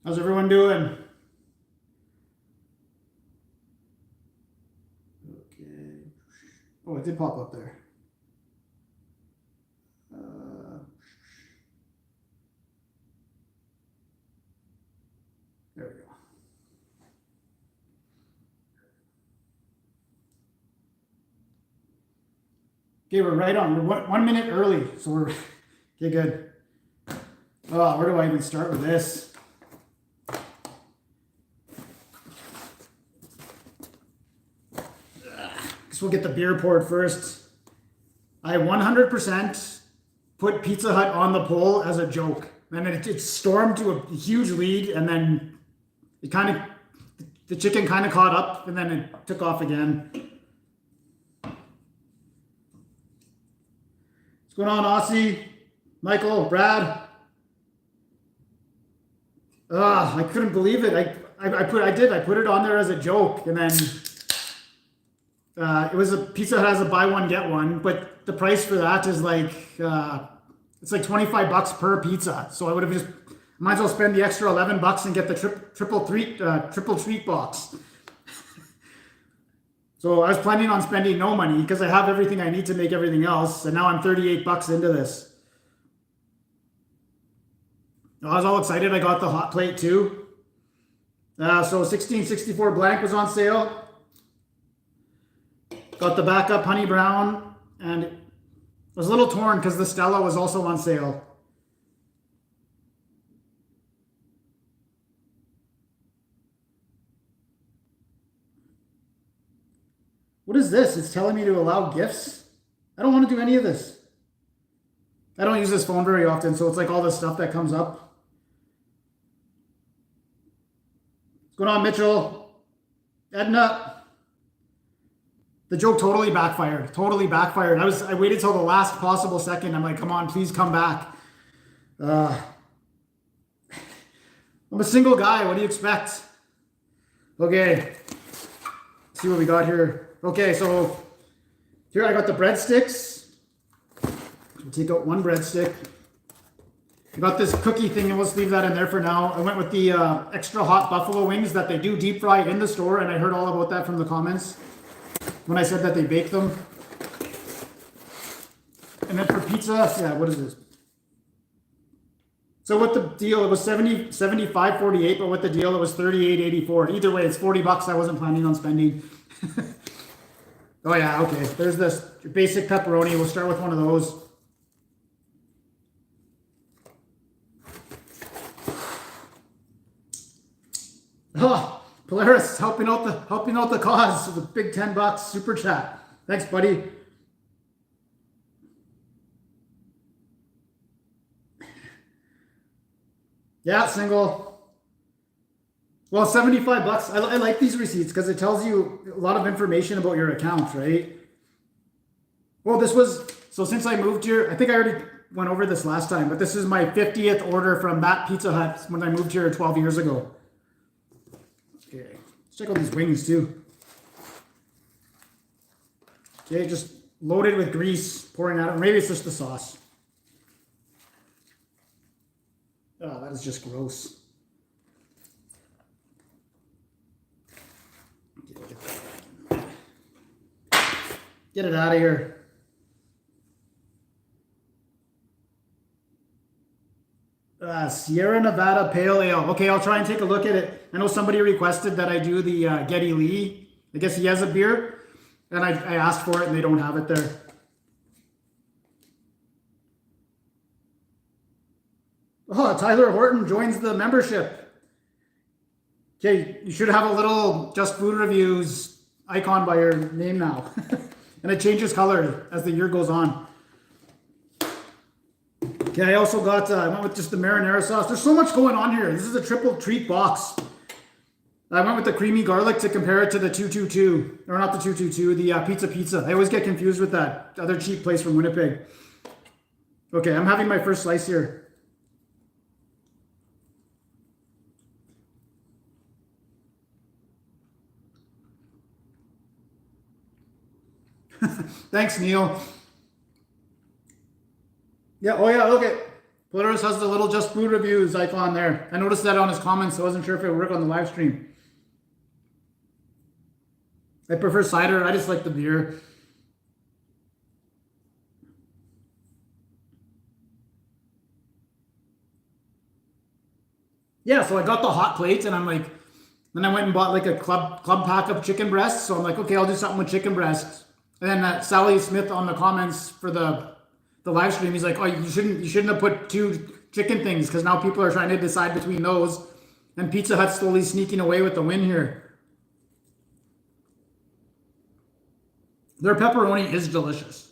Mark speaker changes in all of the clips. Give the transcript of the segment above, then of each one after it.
Speaker 1: How's everyone doing? Okay. Oh, it did pop up there. There we go. Okay, we're right on. We're 1 minute early, so we're okay. Good. Oh, where do I even start with this? Guess we'll get the beer poured first. I 100% put Pizza Hut on the poll as a joke, and it stormed to a huge lead, and then the chicken kind of caught up, and then it took off again. What's going on, Aussie? Michael, Brad? I couldn't believe it. I put it on there as a joke, and then it was a Pizza Hut has a buy one get one, but the price for that is like it's like $25 per pizza. So I would have just might as well spend the extra $11 and get the triple treat box. So I was planning on spending no money because I have everything I need to make everything else, and now I'm $38 into this. I was all excited. I got the hot plate too. So 1664 blank was on sale. Got the backup honey brown, and it was a little torn because the Stella was also on sale. What is this? It's telling me to allow gifts? I don't want to do any of this. I don't use this phone very often, so it's like all this stuff that comes up. What's going on, Mitchell? Edna? The joke totally backfired. Totally backfired. I waited till the last possible second. I'm like, come on, please come back. I'm a single guy. What do you expect? Okay. Let's see what we got here. Okay, so here I got the breadsticks. We'll take out one breadstick. I got this cookie thing, and let's leave that in there for now. I went with the extra hot buffalo wings that they do deep fry in the store, and I heard all about that from the comments when I said that they bake them. And then for pizza, yeah, what is this? So with the deal, it was 75.48, but with the deal, it was 38.84. Either way, it's $40 I wasn't planning on spending. Oh yeah, okay. There's this basic pepperoni. We'll start with one of those. Oh, Polaris helping out the cause with a big $10 super chat. Thanks, buddy. Yeah, single. Well, $75. I like these receipts because it tells you a lot of information about your account, right? Well, so since I moved here, I think I already went over this last time, but this is my 50th order from that Pizza Hut when I moved here 12 years ago. Okay, let's check out these wings too. Okay, just loaded with grease pouring out. Or maybe it's just the sauce. Oh, that is just gross. Get it out of here. Sierra Nevada Pale Ale. Okay, I'll try and take a look at it. I know somebody requested that I do the Geddy Lee. I guess he has a beer, and I asked for it, and they don't have it there. Oh, Tyler Horton joins the membership. Okay, you should have a little Just Food Reviews icon by your name now. And it changes color as the year goes on. Okay, I also got, I went with just the marinara sauce. There's so much going on here. This is a triple treat box. I went with the creamy garlic to compare it to the 222. Or not the 222, the Pizza. I always get confused with that other cheap place from Winnipeg. Okay, I'm having my first slice here. Thanks, Neil. Yeah, oh yeah, look at Politeros has the little Just Food Reviews icon there. I noticed that on his comments. So I wasn't sure if it would work on the live stream. I prefer cider. I just like the beer. Yeah, so I got the hot plates and I'm like, then I went and bought like a club pack of chicken breasts. So I'm like, okay, I'll do something with chicken breasts. And then Sally Smith on the comments for the live stream, he's like, oh, you shouldn't have put 2 chicken things because now people are trying to decide between those. And Pizza Hut's slowly sneaking away with the win here. Their pepperoni is delicious.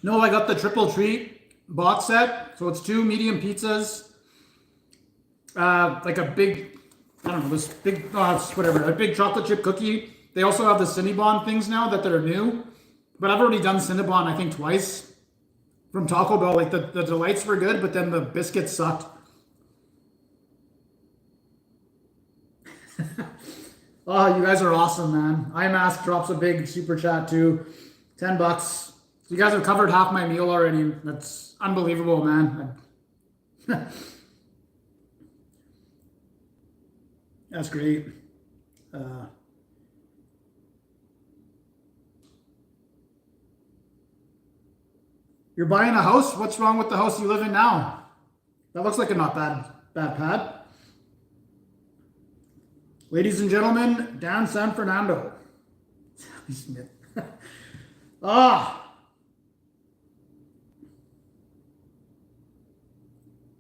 Speaker 1: No, I got the triple treat box set. So it's 2 medium pizzas. Like a big, I don't know, this big, whatever, a big chocolate chip cookie. They also have the Cinnabon things now that are new. But I've already done Cinnabon, I think, twice. From Taco Bell, like the delights were good, but then the biscuits sucked. Oh, you guys are awesome, man. iMask drops a big super chat too. $10. You guys have covered half my meal already. That's unbelievable, man. That's great. You're buying a house? What's wrong with the house you live in now? That looks like a not bad pad. Ladies and gentlemen, Dan San Fernando. Sally Smith.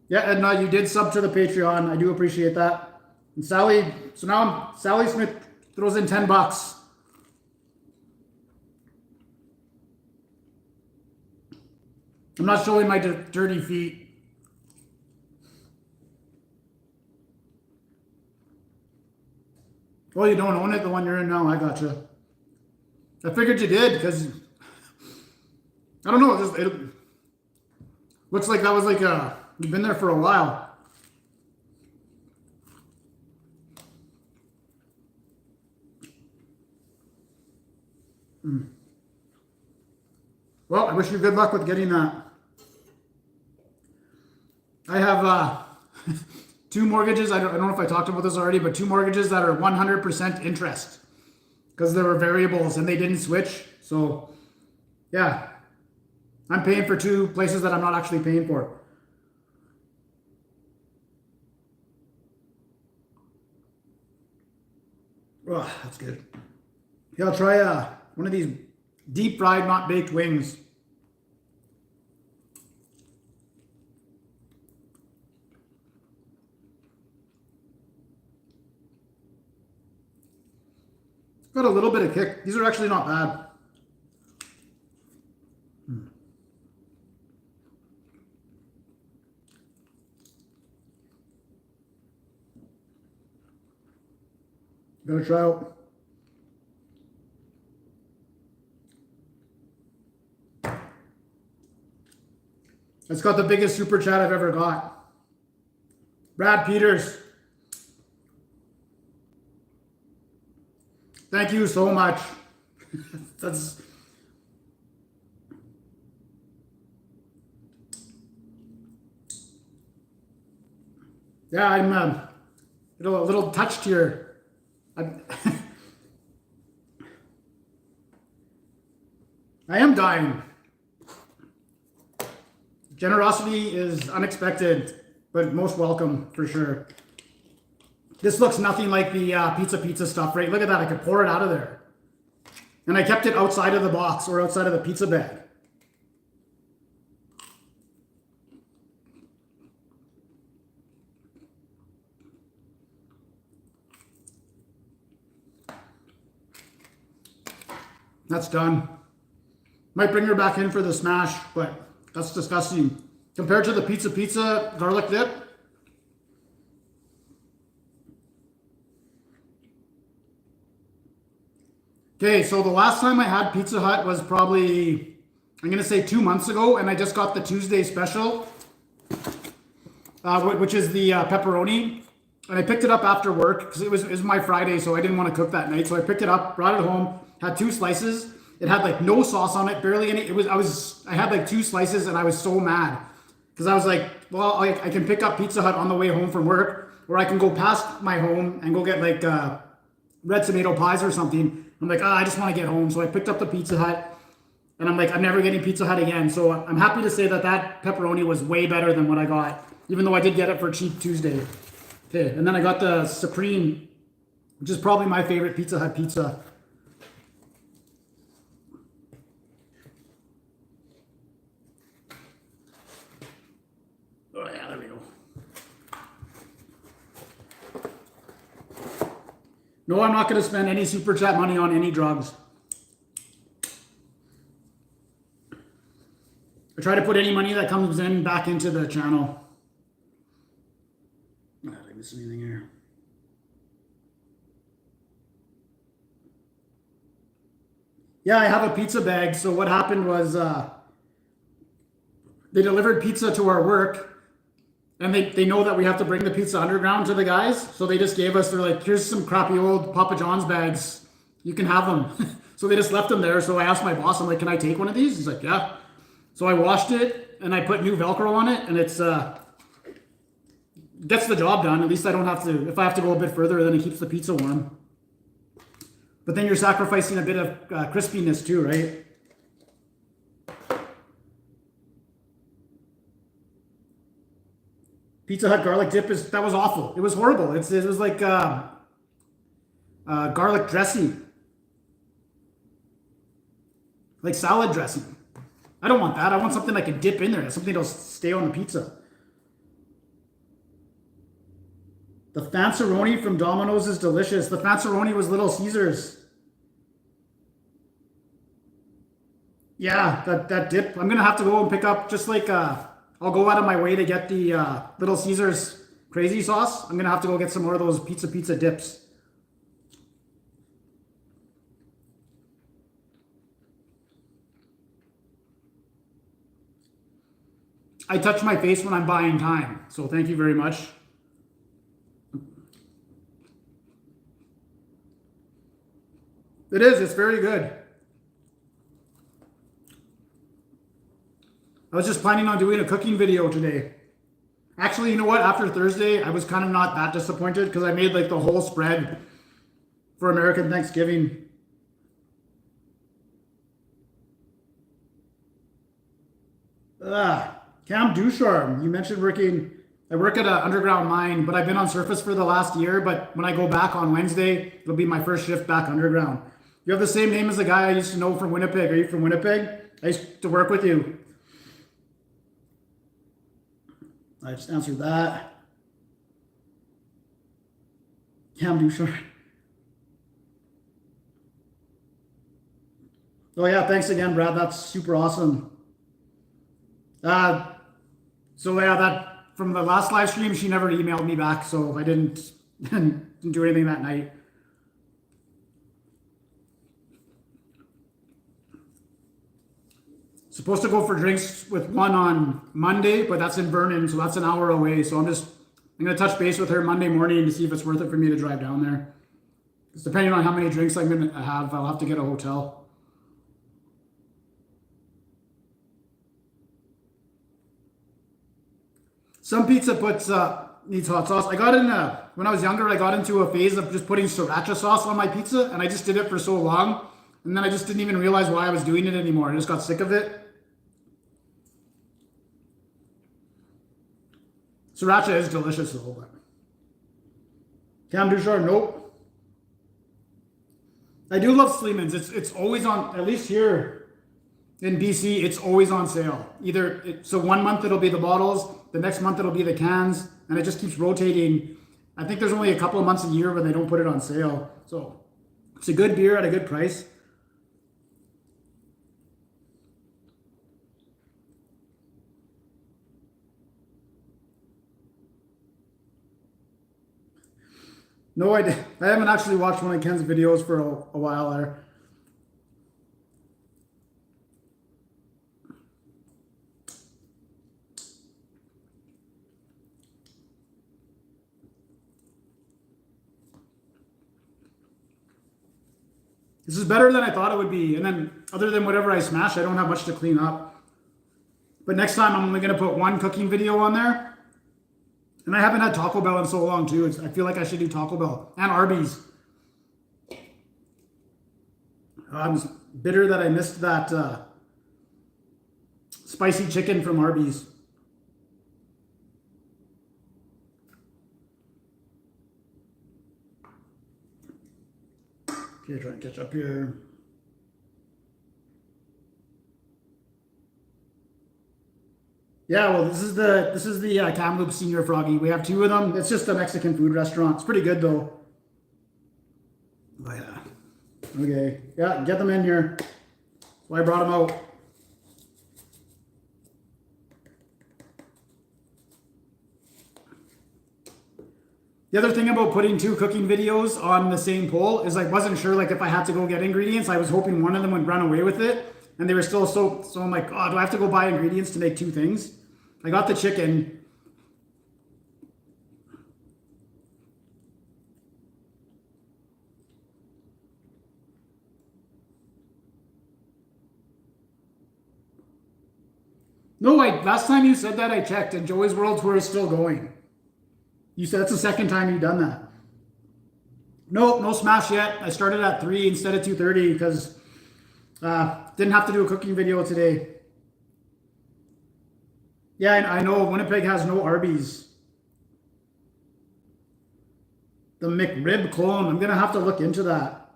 Speaker 1: Yeah, Edna, you did sub to the Patreon. I do appreciate that. And Sally, so now Sally Smith throws in $10. I'm not showing my dirty feet. Well, you don't own it, the one you're in now. I gotcha. I figured you did because I don't know. It looks like that was like you've been there for a while. Well, I wish you good luck with getting that. I have 2 mortgages. I don't know if I talked about this already, but 2 mortgages that are 100% interest because they were variables and they didn't switch. So, yeah, I'm paying for 2 places that I'm not actually paying for. Oh, that's good. Yeah, I'll try one of these deep fried, not baked wings. Got a little bit of kick. These are actually not bad. Gonna try out. It's got the biggest super chat I've ever got. Brad Peters. Thank you so much. That's yeah, I'm a little touched here. I am dying. Generosity is unexpected, but most welcome for sure. This looks nothing like the pizza stuff, right? Look at that. I could pour it out of there. And I kept it outside of the box or outside of the pizza bag. That's done. Might bring her back in for the smash, but that's disgusting. Compared to the pizza garlic dip. Okay, so the last time I had Pizza Hut was probably, I'm going to say 2 months ago, and I just got the Tuesday special, which is the pepperoni. And I picked it up after work because it was my Friday, so I didn't want to cook that night. So I picked it up, brought it home, had 2 slices. It had like no sauce on it, barely any. I had like 2 slices, and I was so mad because I was like, well, I can pick up Pizza Hut on the way home from work, or I can go past my home and go get like red tomato pies or something. I'm like, I just want to get home. So I picked up the Pizza Hut, and I'm like, I'm never getting Pizza Hut again. So I'm happy to say that pepperoni was way better than what I got, even though I did get it for Cheap Tuesday. Okay, and then I got the Supreme, which is probably my favorite Pizza Hut pizza. Oh yeah, there we go. No, I'm not going to spend any Super Chat money on any drugs. I try to put any money that comes in back into the channel. Did I miss anything here? Yeah, I have a pizza bag. So what happened was they delivered pizza to our work, and they know that we have to bring the pizza underground to the guys. So they just gave us, they're like, here's some crappy old Papa John's bags. You can have them. So they just left them there. So I asked my boss, I'm like, can I take one of these? He's like, yeah. So I washed it and I put new Velcro on it, and it's gets the job done. At least I don't have to, if I have to go a bit further, then it keeps the pizza warm. But then you're sacrificing a bit of crispiness too, right? Pizza Hut garlic dip that was awful. It was horrible. It was like garlic dressing, like salad dressing. I don't want that. I want something I can dip in there. Something that'll stay on the pizza. The Fanceroni from Domino's is delicious. The Fanceroni was Little Caesars. Yeah, that dip. I'm gonna have to go and pick up, just like I'll go out of my way to get the Little Caesars crazy sauce. I'm gonna have to go get some more of those pizza dips. I touch my face when I'm buying time, so thank you very much. It is, it's very good. I was just planning on doing a cooking video today. Actually, you know what? After Thursday, I was kind of not that disappointed because I made like the whole spread for American Thanksgiving. Cam Ducharme, you mentioned working. I work at an underground mine, but I've been on surface for the last year. But when I go back on Wednesday, it'll be my first shift back underground. You have the same name as the guy I used to know from Winnipeg. Are you from Winnipeg? I used to work with you. I just answered that. Cam Ducharme. Oh yeah, thanks again, Brad. That's super awesome. So yeah, that from the last live stream, she never emailed me back, so I didn't do anything that night. Supposed to go for drinks with one on Monday, but that's in Vernon, so that's an hour away. So I'm gonna touch base with her Monday morning to see if it's worth it for me to drive down there. Because depending on how many drinks I'm gonna have, I'll have to get a hotel. Some pizza needs hot sauce. I got in when I was younger, I got into a phase of just putting sriracha sauce on my pizza, and I just did it for so long, and then I just didn't even realize why I was doing it anymore. I just got sick of it. Sriracha is delicious though. Cam Ducharme, nope. I do love Sleeman's. It's always on, at least here in BC, it's always on sale. So 1 month it'll be the bottles, the next month it'll be the cans, and it just keeps rotating. I think there's only a couple of months a year where they don't put it on sale. So it's a good beer at a good price. No, I haven't actually watched one of Ken's videos for a while there. This is better than I thought it would be. And then other than whatever I smash, I don't have much to clean up. But next time I'm only going to put one cooking video on there. And I haven't had Taco Bell in so long too. I feel like I should do Taco Bell and Arby's. I'm bitter that I missed that spicy chicken from Arby's. Okay, try and catch up here. Yeah, well, this is the Kamloops Senior Froggy. We have 2 of them. It's just a Mexican food restaurant. It's pretty good though. Oh yeah. Okay. Yeah, get them in here. That's why I brought them out. The other thing about putting 2 cooking videos on the same pole is I wasn't sure like if I had to go get ingredients. I was hoping one of them would run away with it. And they were still so I'm like, oh, do I have to go buy ingredients to make 2 things? I got the chicken. No, last time you said that I checked and Joey's World Tour is still going. You said that's the second time you've done that. No smash yet. I started at 3 instead of 2:30 because didn't have to do a cooking video today. Yeah, I know Winnipeg has no Arby's. The McRib clone. I'm gonna have to look into that.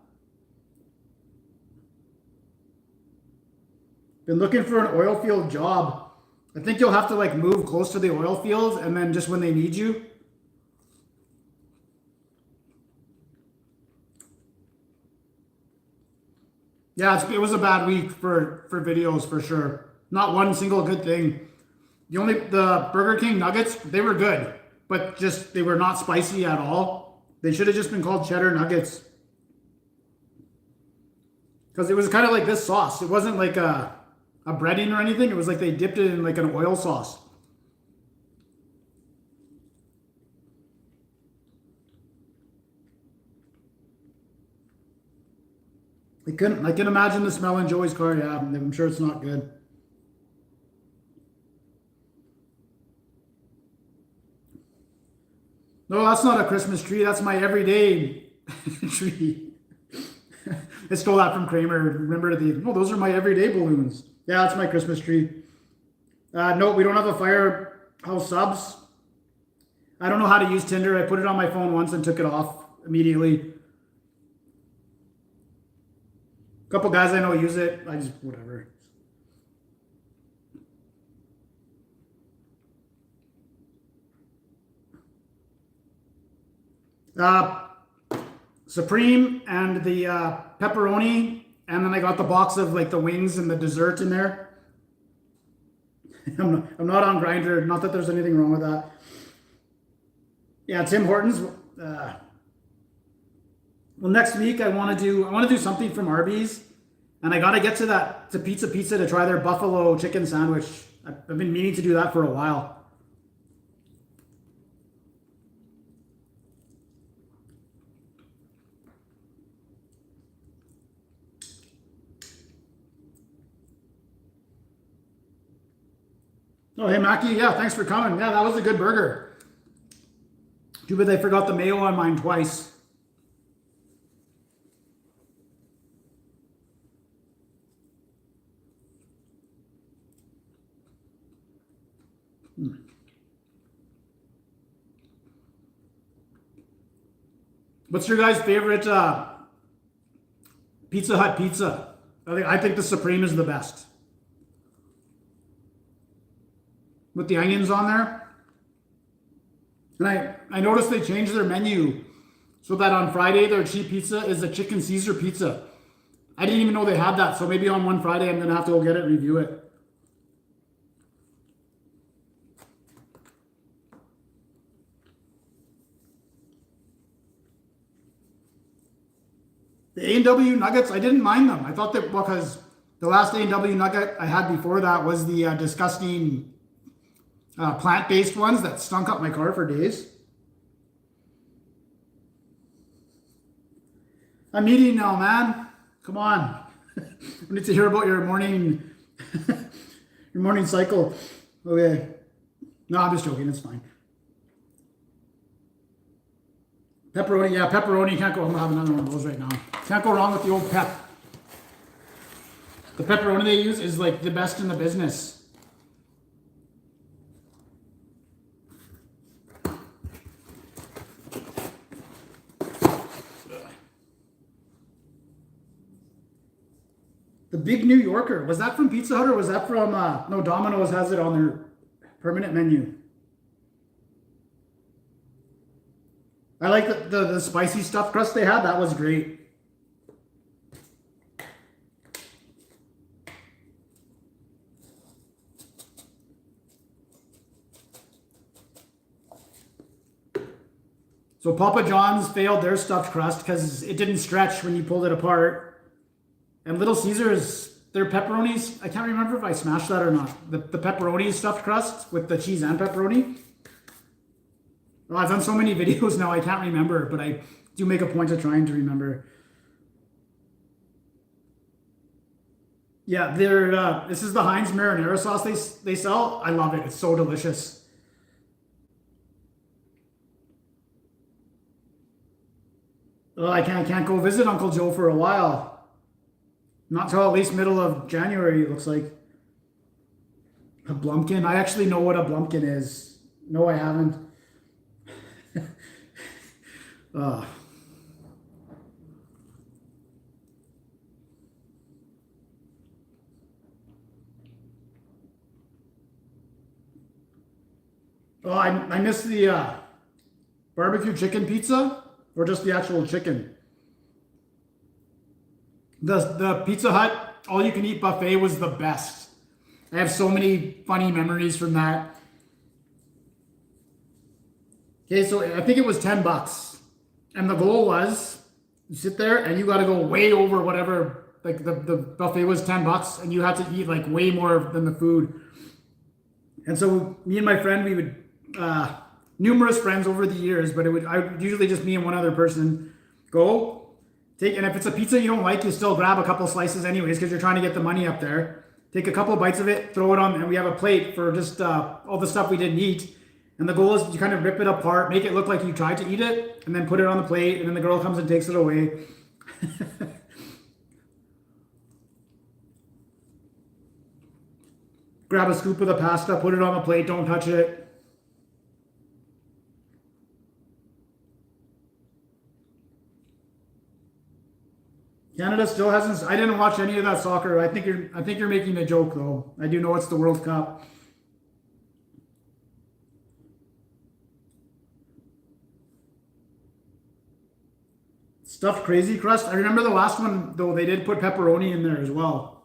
Speaker 1: Been looking for an oil field job. I think you'll have to like move close to the oil fields and then just when they need you. Yeah, it was a bad week for videos for sure. Not one single good thing. The Burger King nuggets, they were good, but just they were not spicy at all. They should have just been called cheddar nuggets. Because it was kind of like this sauce. It wasn't like a breading or anything. It was like they dipped it in like an oil sauce. I can imagine the smell in Joey's car. Yeah, I'm sure it's not good. No, that's not a Christmas tree. That's my everyday tree. I stole that from Kramer. Remember those are my everyday balloons. Yeah, that's my Christmas tree. No, we don't have a firehouse subs. I don't know how to use Tinder. I put it on my phone once and took it off immediately. A couple guys I know use it. I just, whatever. Supreme and the pepperoni. And then I got the box of like the wings and the dessert in there. I'm not on Grindr. Not that there's anything wrong with that. Yeah, Tim Hortons. Well, next week I want to do something from Arby's, and I got to get to Pizza to try their buffalo chicken sandwich. I've been meaning to do that for a while. Oh, hey Mackie, yeah, thanks for coming. Yeah, that was a good burger. Too bad they forgot the mayo on mine twice. What's your guys' favorite Pizza Hut pizza? I think the Supreme is the best. With the onions on there. And I noticed they changed their menu so that on Friday their cheap pizza is a chicken Caesar pizza. I didn't even know they had that, so maybe on one Friday I'm going to have to go get it and review it. The A&W nuggets, I didn't mind them. I thought that because the last A&W nugget I had before that was the disgusting plant-based ones that stunk up my car for days. I'm eating now, man. Come on. We need to hear about your morning your morning cycle. Okay. No, I'm just joking. It's fine. Pepperoni, yeah, pepperoni. Can't go. I'm gonna have another one of those right now. Can't go wrong with the old pep. The pepperoni they use is like the best in the business. The Big New Yorker. Was that from Pizza Hut or was that from, no, Domino's has it on their permanent menu. I like the spicy stuffed crust they had. That was great. So Papa John's failed their stuffed crust because it didn't stretch when you pulled it apart. And Little Caesars, their pepperonis, I can't remember if I smashed that or not. The pepperoni stuffed crust with the cheese and pepperoni. Well, I've done so many videos now, I can't remember, but I do make a point of trying to remember. Yeah, this is the Heinz marinara sauce they sell. I love it. It's so delicious. Well, I can't go visit Uncle Joe for a while. Not till at least middle of January, it looks like. A Blumpkin? I actually know what a Blumpkin is. No, I haven't. Oh, I miss the barbecue chicken pizza, or just the actual chicken. The Pizza Hut all-you-can-eat buffet was the best. I have so many funny memories from that. Okay, so I think it was $10. And the goal was, you sit there and you got to go way over whatever, like the buffet was $10 and you had to eat like way more than the food. And so me and my friend, we would, numerous friends over the years, but I would usually just me and one other person go, and if it's a pizza you don't like, you still grab a couple slices anyways because you're trying to get the money up there. Take a couple bites of it, throw it on, and we have a plate for just all the stuff we didn't eat. And the goal is you kind of rip it apart, make it look like you tried to eat it, and then put it on the plate, and then the girl comes and takes it away. Grab a scoop of the pasta, put it on the plate, don't touch it. Canada still hasn't. I didn't watch any of that soccer. I think you're making a joke though. I do know it's the World Cup. Stuffed crazy crust. I remember the last one though. They did put pepperoni in there as well.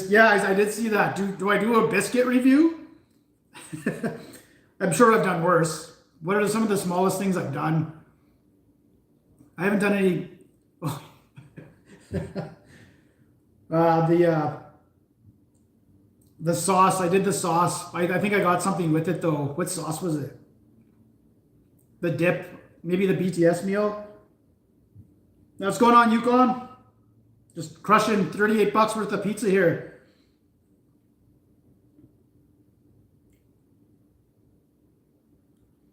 Speaker 1: Yeah, I did see that. Do I do a biscuit review? I'm sure I've done worse. What are some of the smallest things I've done? I haven't done any. The sauce. I did the sauce. I think I got something with it though. What sauce was it? The dip. Maybe the BTS meal. Now what's going on, Yukon? Just crushing $38 worth of pizza here.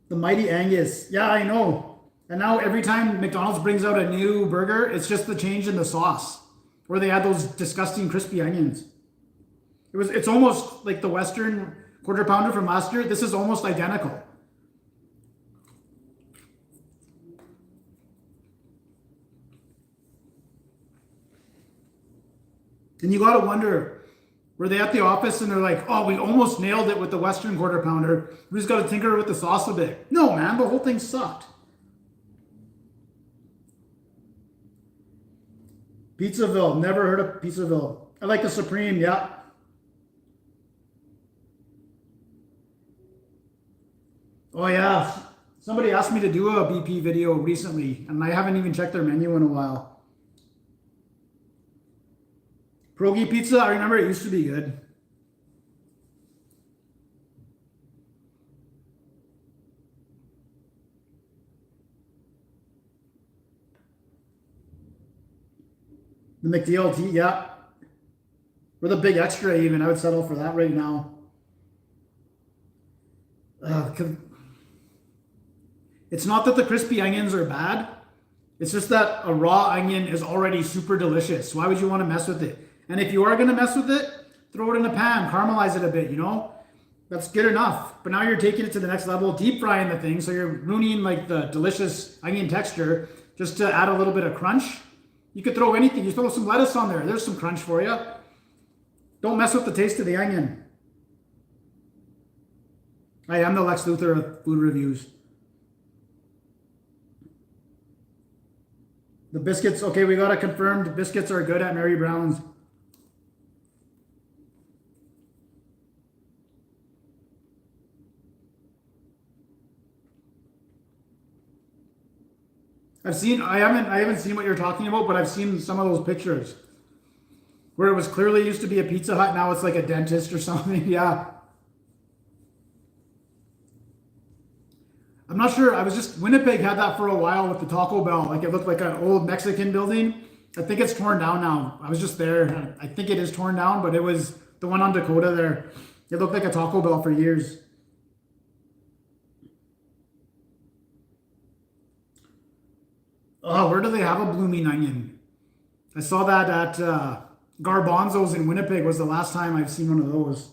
Speaker 1: The Mighty Angus. Yeah, I know. And now every time McDonald's brings out a new burger, it's just the change in the sauce. Or they add those disgusting crispy onions. It's almost like the Western quarter pounder from last year. This is almost identical. And you got to wonder, were they at the office and they're like, oh, we almost nailed it with the Western quarter pounder. We just got to tinker with the sauce a bit. No, man, the whole thing sucked. Pizzaville. Never heard of Pizzaville. I like the Supreme, yeah. Oh, yeah. Somebody asked me to do a BP video recently, and I haven't even checked their menu in a while. Pierogi pizza, I remember it used to be good. The McDLT, yeah. Or the big extra even. I would settle for that right now. It's not that the crispy onions are bad. It's just that a raw onion is already super delicious. Why would you want to mess with it? And if you are going to mess with it, throw it in a pan, caramelize it a bit, you know? That's good enough. But now you're taking it to the next level, deep frying the thing. So you're ruining like the delicious onion texture just to add a little bit of crunch. You could throw anything. You throw some lettuce on there. There's some crunch for you. Don't mess with the taste of the onion. I am the Lex Luthor of food reviews. The biscuits, okay, we got it confirmed. Biscuits are good at Mary Brown's. I haven't seen what you're talking about, but I've seen some of those pictures where it was clearly used to be a Pizza Hut, now it's like a dentist or something. Yeah. I'm not sure. Winnipeg had that for a while with the Taco Bell. Like it looked like an old Mexican building. I think it's torn down now. I was just there. I think it is torn down, but it was the one on Dakota there. It looked like a Taco Bell for years. Oh, where do they have a blooming onion? I saw that at Garbanzo's in Winnipeg was the last time I've seen one of those.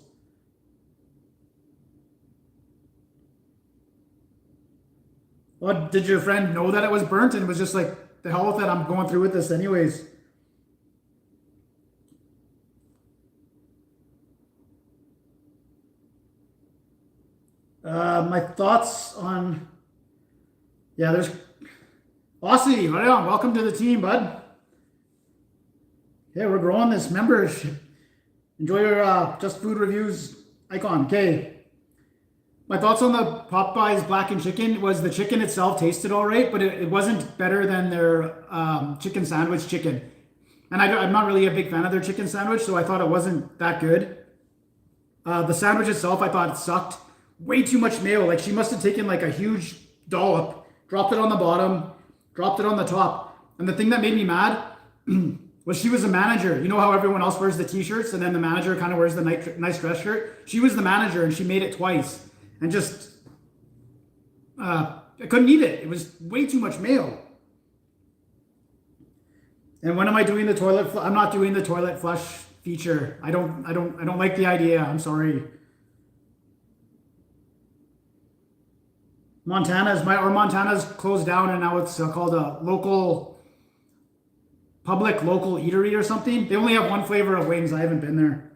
Speaker 1: Well, did your friend know that it was burnt and was just like, the hell with it, I'm going through with this anyways? My thoughts on, yeah, there's Aussie, right on. Welcome to the team, bud. Yeah, we're growing this membership. Enjoy your Just Food Reviews icon. Okay. My thoughts on the Popeyes blackened chicken was the chicken itself tasted all right, but it wasn't better than their chicken sandwich chicken. And I'm not really a big fan of their chicken sandwich, so I thought it wasn't that good. The sandwich itself, I thought it sucked. Way too much mayo. Like she must have taken like a huge dollop, dropped it on the bottom, dropped it on the top. And the thing that made me mad was she was a manager. You know how everyone else wears the t-shirts and then the manager kind of wears the nice dress shirt? She was the manager and she made it twice. And just, I couldn't eat it. It was way too much mayo. And when am I doing the toilet? I'm not doing the toilet flush feature. I don't like the idea. I'm sorry. Montana's closed down and now it's called a local eatery or something. They only have one flavor of wings. I haven't been there.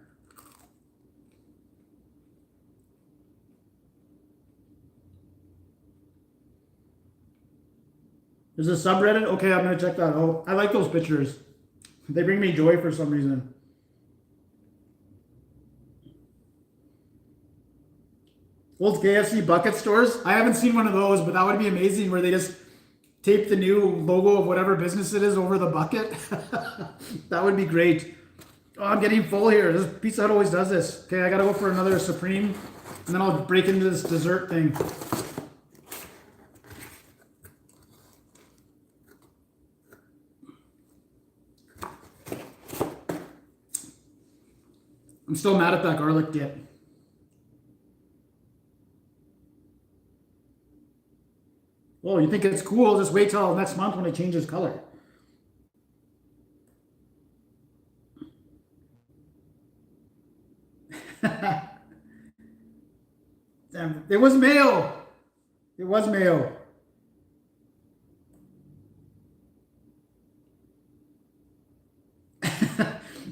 Speaker 1: There's a subreddit. Okay, I'm gonna check that out. I like those pictures. They bring me joy for some reason. Old KFC bucket stores. I haven't seen one of those, but that would be amazing where they just tape the new logo of whatever business it is over the bucket. That would be great. Oh, I'm getting full here. This Pizza Hut always does this. Okay, I gotta go for another Supreme, and then I'll break into this dessert thing. I'm still mad at that garlic dip. Oh, you think it's cool? Just wait till next month when it changes color. Damn, it was mayo. It was mayo.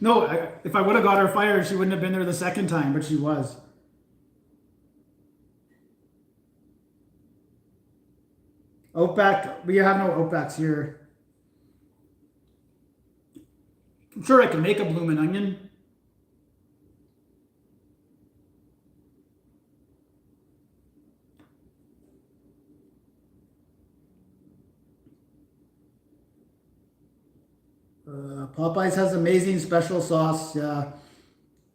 Speaker 1: No, if I would have got her fired, she wouldn't have been there the second time, but she was. Outback, we have no Outbacks here. I'm sure I can make a bloomin' onion. Popeyes has amazing special sauce. Yeah.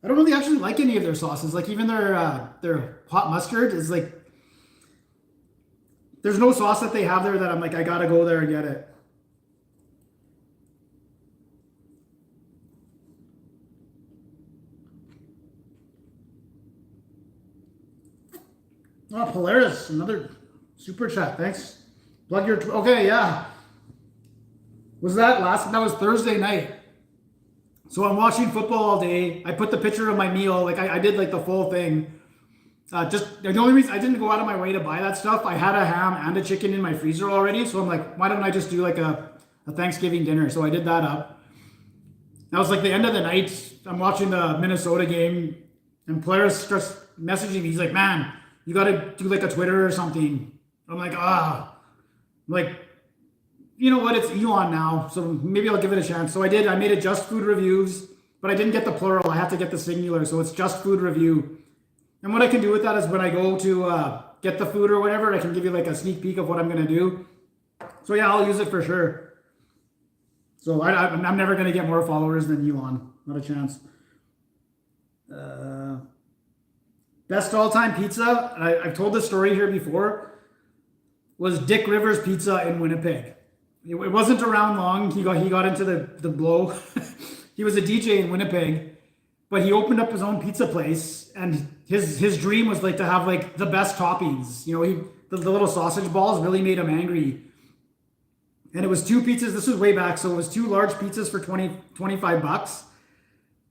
Speaker 1: I don't really actually like any of their sauces. Like even their hot mustard is like there's no sauce that they have there that I'm like I gotta go there and get it. Oh, Polaris, another super chat. Thanks. Plug your okay, yeah. Was that last? That was Thursday night. So I'm watching football all day. I put the picture of my meal. Like I did like the full thing. Just the only reason I didn't go out of my way to buy that stuff, I had a ham and a chicken in my freezer already. So I'm like, why don't I just do like a Thanksgiving dinner? So I did that up. That was like the end of the night. I'm watching the Minnesota game, and Polaris starts messaging me. He's like, man, you got to do like a Twitter or something. I'm like, I'm like, you know what? It's Elon now, so maybe I'll give it a chance. So I did. I made it just food reviews, but I didn't get the plural. I had to get the singular, so it's just food review. And what I can do with that is when I go to get the food or whatever, I can give you like a sneak peek of what I'm gonna do. So yeah, I'll use it for sure. So I'm never gonna get more followers than Elon. Not a chance. Best all-time pizza. I've told this story here before. Was Dick Rivers Pizza in Winnipeg. It wasn't around long. He got into the blow. He was a DJ in Winnipeg, but he opened up his own pizza place, and his dream was like to have like the best toppings. You know, the little sausage balls really made him angry. And it was two pizzas. This was way back, so it was two large pizzas for $25.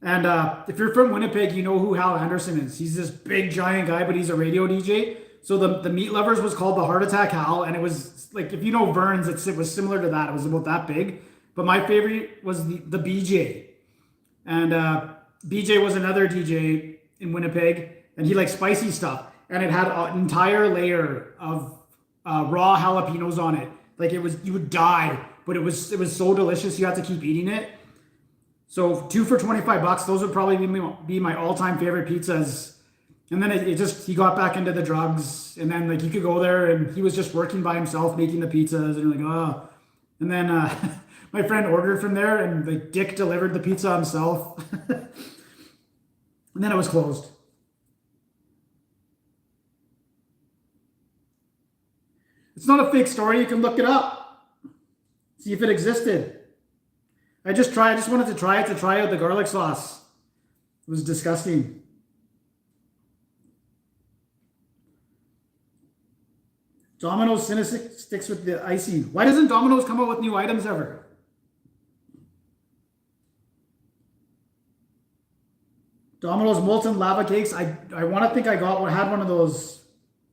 Speaker 1: And if you're from Winnipeg, you know who Hal Anderson is. He's this big giant guy, but he's a radio DJ. So the Meat Lovers was called the Heart Attack Hal, and it was like, if you know Vern's, it was similar to that. It was about that big. But my favorite was the BJ. And BJ was another DJ in Winnipeg, and he liked spicy stuff. And it had an entire layer of raw jalapenos on it. Like you would die, but it was so delicious you had to keep eating it. So 2 for $25, those would probably be my all-time favorite pizzas. And then he got back into the drugs, and then like you could go there and he was just working by himself making the pizzas, and you're like, oh. And then my friend ordered from there, and like Dick delivered the pizza himself. And then it was closed. It's not a fake story. You can look it up. See if it existed. I just wanted to try out the garlic sauce. It was disgusting. Domino's Cinnamon sticks with the icing. Why doesn't Domino's come out with new items ever? Domino's molten lava cakes. I want to think I had one of those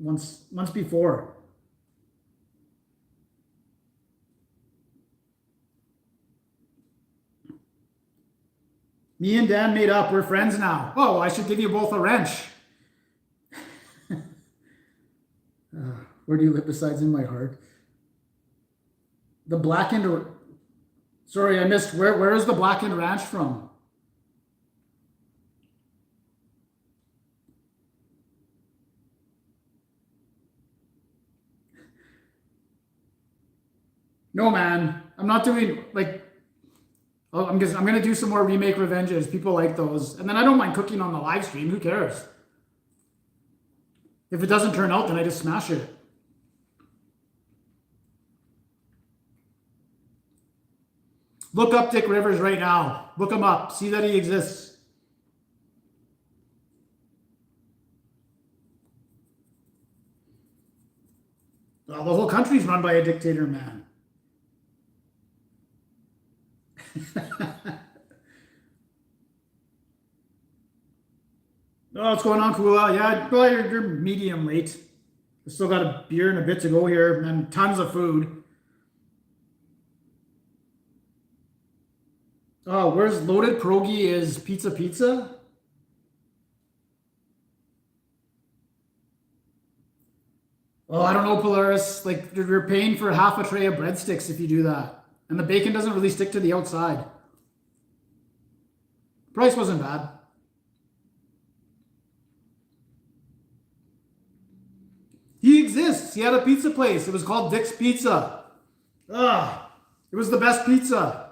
Speaker 1: once before. Me and Dan made up. We're friends now. Oh, well, I should give you both a wrench. Where do you live besides in my heart? The blackened. Sorry, I missed. Where is the blackened ranch from? No, man. I'm not doing like. Oh, I'm gonna do some more remake revenges. People like those, and then I don't mind cooking on the live stream. Who cares? If it doesn't turn out, then I just smash it. Look up Dick Rivers right now. Look him up. See that he exists. Well, the whole country's run by a dictator, man. Oh, what's going on, Kula? Yeah, well, you're medium late. I still got a beer and a bit to go here, and tons of food. Oh, where's Loaded Pierogi is pizza? Oh, I don't know, Polaris. Like, you're paying for half a tray of breadsticks if you do that. And the bacon doesn't really stick to the outside. Price wasn't bad. He exists. He had a pizza place. It was called Dick's Pizza. Ugh. It was the best pizza.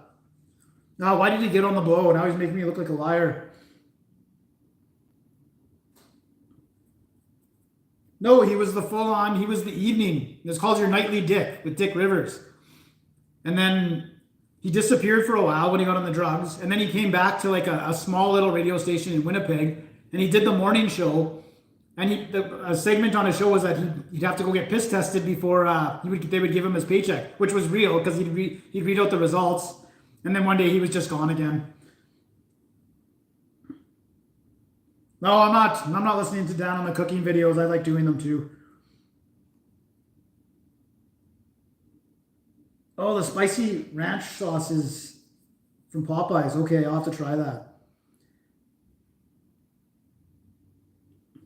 Speaker 1: Now, why did he get on the blow? Now he's making me look like a liar. No, he was the full-on, he was the evening. It was called Your Nightly Dick with Dick Rivers. And then he disappeared for a while when he got on the drugs. And then he came back to like a small little radio station in Winnipeg. And he did the morning show. And a segment on his show was that he'd have to go get piss tested before they would give him his paycheck, which was real because he'd read out the results. And then one day he was just gone again. No, I'm not. I'm not listening to Dan on the cooking videos. I like doing them too. Oh, the spicy ranch sauce is from Popeyes. Okay, I'll have to try that.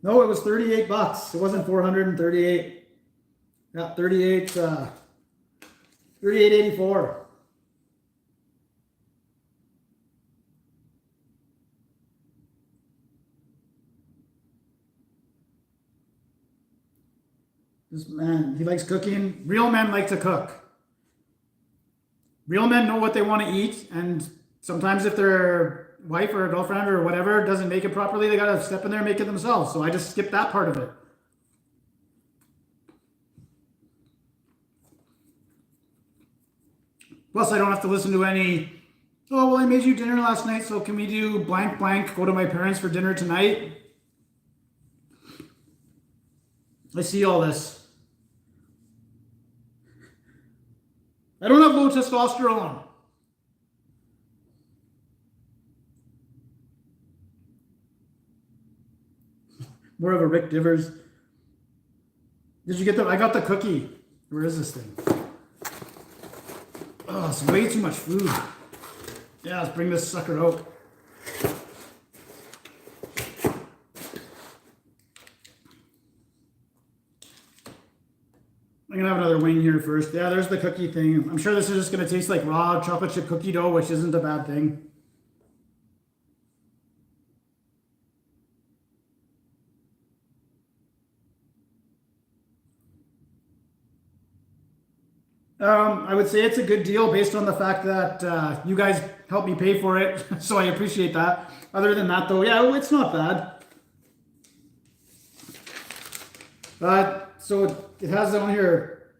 Speaker 1: No, it was 38 bucks. It wasn't 438. Yeah, 38.84. This man, he likes cooking. Real men like to cook. Real men know what they want to eat, and sometimes if their wife or girlfriend or whatever doesn't make it properly, they gotta step in there and make it themselves. So I just skip that part of it. Plus, I don't have to listen to any, oh, well, I made you dinner last night, so can we do blank blank, go to my parents for dinner tonight? I see all this. I don't have low testosterone. More of a Rick Divers. Did you get the, I got the cookie. Where is this thing? Oh, it's way too much food. Yeah, let's bring this sucker out. I'm gonna have another wing here first. Yeah, there's the cookie thing. I'm sure this is just gonna taste like raw chocolate chip cookie dough, which isn't a bad thing. I would say it's a good deal based on the fact that you guys helped me pay for it, so I appreciate that. Other than that, though, yeah, it's not bad. So it has on here,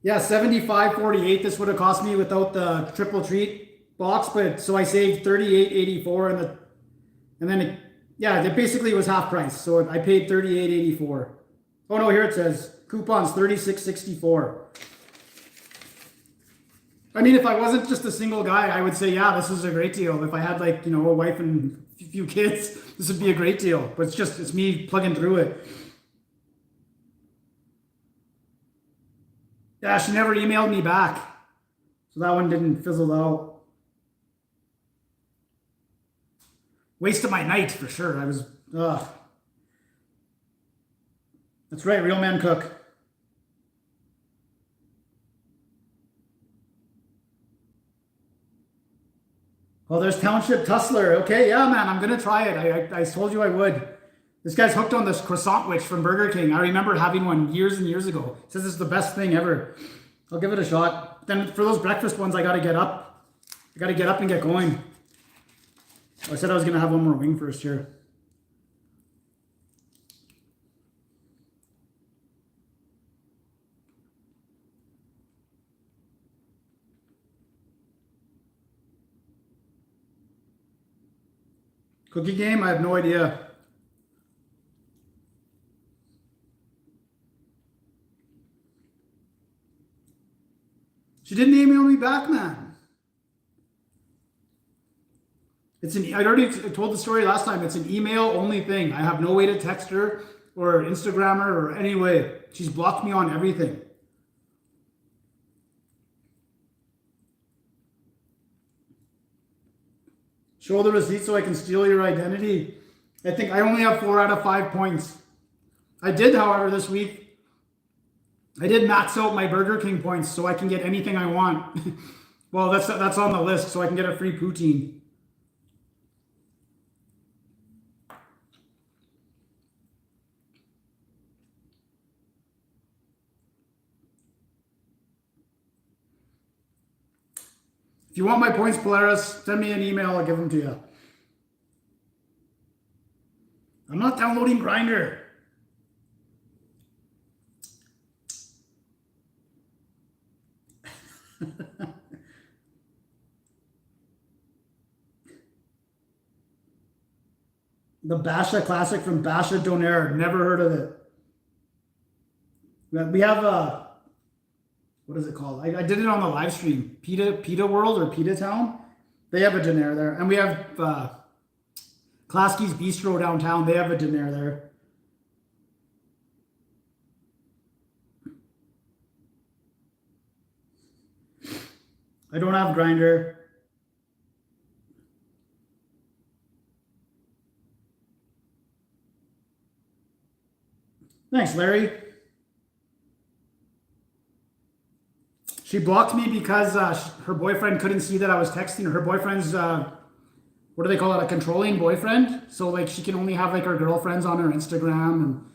Speaker 1: yeah, $75.48. This would have cost me without the triple treat box, but so I saved $38.84, and then it basically was half price. So I paid $38.84. Oh no, here it says coupons $36.64. I mean, if I wasn't just a single guy, I would say, yeah, this is a great deal. If I had like, a wife and a few kids, this would be a great deal. But it's me plugging through it. Yeah, she never emailed me back. So that one didn't fizzle out. Waste of my night, for sure. I was, ugh. That's right, real men cook. Oh, there's Township Tussler. Okay, yeah, man, I'm going to try it. I told you I would. This guy's hooked on this croissant witch from Burger King. I remember having one years and years ago. He says it's the best thing ever. I'll give it a shot. Then for those breakfast ones, I got to get up. I got to get up and get going. I said I was going to have one more wing first here. Cookie game? I have no idea. She didn't email me back, man. I already told the story last time. It's an email only thing. I have no way to text her or Instagram her or any way. She's blocked me on everything. Show the receipt so I can steal your identity. I think I only have 4 out of 5 points. I did, however, this week, I did max out my Burger King points so I can get anything I want. Well, that's on the list, so I can get a free poutine. If you want my points, Polaris, send me an email. I'll give them to you. I'm not downloading Grindr. The Basha Classic from Basha Donaire. Never heard of it. We have what is it called? I did it on the live stream. Pita World or Pita Town. They have a Donaire there. And we have Klasky's Bistro downtown. They have a Donaire there. I don't have Grindr. Thanks, Larry. She blocked me because her boyfriend couldn't see that I was texting her. Her boyfriend's, what do they call it, a controlling boyfriend? So, like, she can only have, like, her girlfriends on her Instagram, and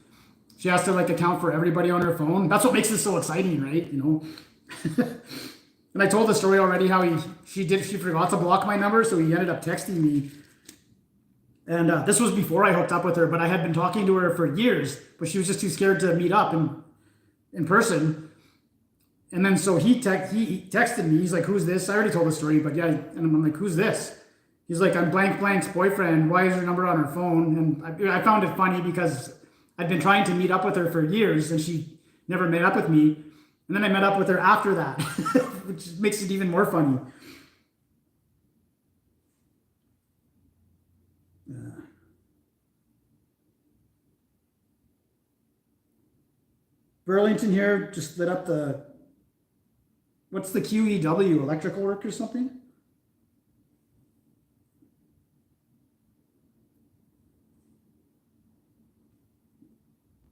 Speaker 1: she has to, like, account for everybody on her phone. That's what makes it so exciting, right? You know? And I told the story already how she forgot to block my number, so he ended up texting me. And this was before I hooked up with her, but I had been talking to her for years, but she was just too scared to meet up in person. And then so he texted me. He's like, "Who's this?" I already told the story, but yeah. And I'm like, "Who's this?" He's like, "I'm blank blank's boyfriend. Why is your number on her phone?" And I found it funny because I'd been trying to meet up with her for years, and she never met up with me. And then I met up with her after that, which makes it even more funny. Burlington here just lit up what's the QEW, electrical work or something?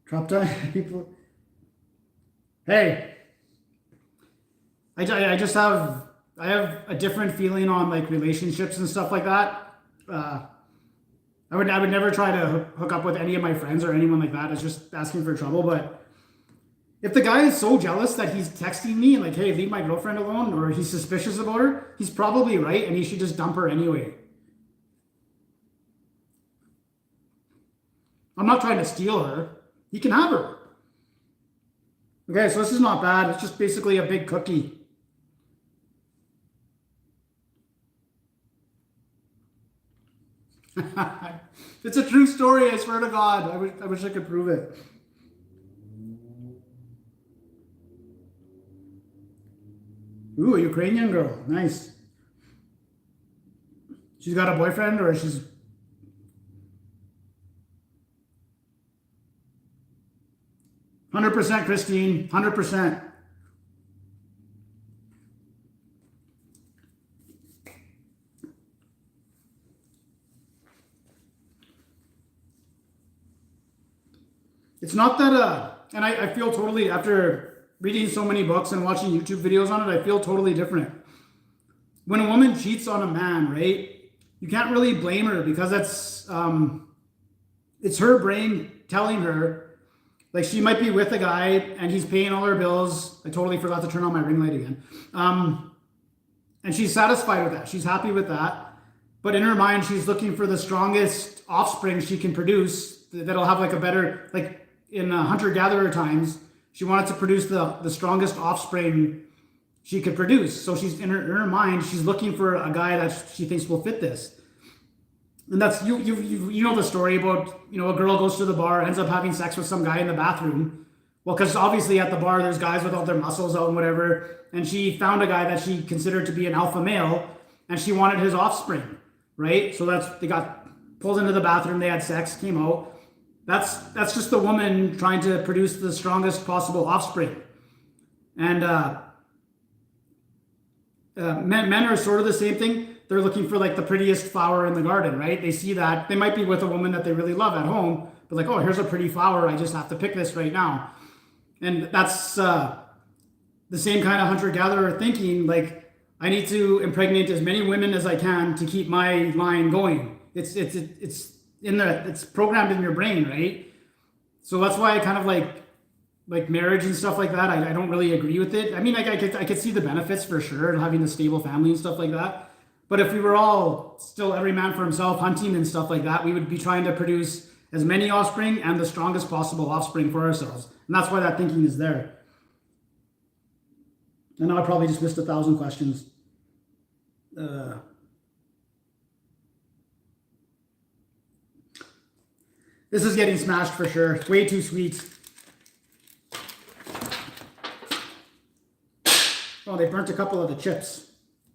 Speaker 1: Drop down people. Hey, I have a different feeling on like relationships and stuff like that. I would never try to hook up with any of my friends or anyone like that. It's just asking for trouble. But if the guy is so jealous that he's texting me and like, "Hey, leave my girlfriend alone," or he's suspicious about her, he's probably right, and he should just dump her anyway. I'm not trying to steal her. He can have her. Okay, so this is not bad. It's just basically a big cookie. It's a true story, I swear to God. I wish I could prove it. Ooh, a Ukrainian girl. Nice. She's got a boyfriend, or she's... %, Christine. 100%. It's not that, and I feel totally, after reading so many books and watching YouTube videos on it, I feel totally different. When a woman cheats on a man, right, you can't really blame her because it's her brain telling her, like, she might be with a guy and he's paying all her bills. I totally forgot to turn on my ring light again. And she's satisfied with that. She's happy with that. But in her mind, she's looking for the strongest offspring she can produce that'll have like a better, like in hunter-gatherer times, she wanted to produce the strongest offspring she could produce. So she's in her mind, she's looking for a guy that she thinks will fit this. And that's, you know the story about, you know, a girl goes to the bar, ends up having sex with some guy in the bathroom. Well, because obviously at the bar, there's guys with all their muscles out and whatever. And she found a guy that she considered to be an alpha male, and she wanted his offspring, right? So they got pulled into the bathroom, they had sex, came out. That's just the woman trying to produce the strongest possible offspring. And men are sort of the same thing. They're looking for like the prettiest flower in the garden, right? They see that. They might be with a woman that they really love at home, but like, oh, here's a pretty flower. I just have to pick this right now. And that's the same kind of hunter-gatherer thinking. Like, I need to impregnate as many women as I can to keep my line going. It's programmed in your brain, right? So that's why I kind of like like marriage and stuff like that, I don't really agree with it. I mean, like I could see the benefits for sure, and having a stable family and stuff like that. But if we were all still every man for himself, hunting and stuff like that, we would be trying to produce as many offspring and the strongest possible offspring for ourselves. And that's why that thinking is there. I know I probably just missed 1,000 questions. This is getting smashed for sure. It's way too sweet. Oh, they burnt a couple of the chips.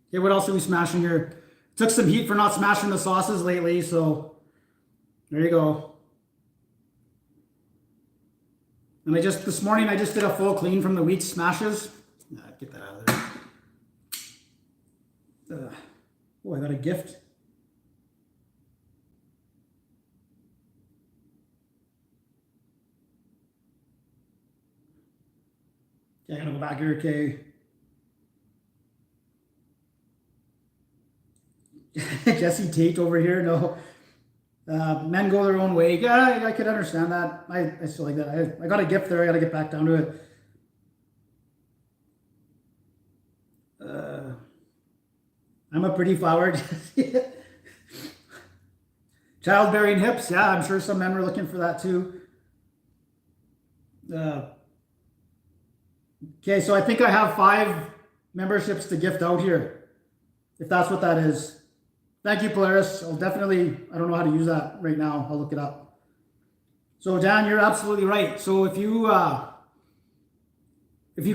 Speaker 1: Okay, what else are we smashing here? Took some heat for not smashing the sauces lately, so there you go. And this morning I just did a full clean from the wheat smashes. Get that out of there. Oh, I got a gift. Okay, I gotta go back here, okay. Jesse Tate over here, no. Men go their own way. Yeah, I could understand that. I still like that. I got a gift there. I got to get back down to it. I'm a pretty flower. Childbearing hips. Yeah, I'm sure some men were looking for that too. Okay, so I think I have 5 memberships to gift out here, if that's what that is. Thank you, Polaris. I don't know how to use that right now. I'll look it up. So Dan, you're absolutely right. So if you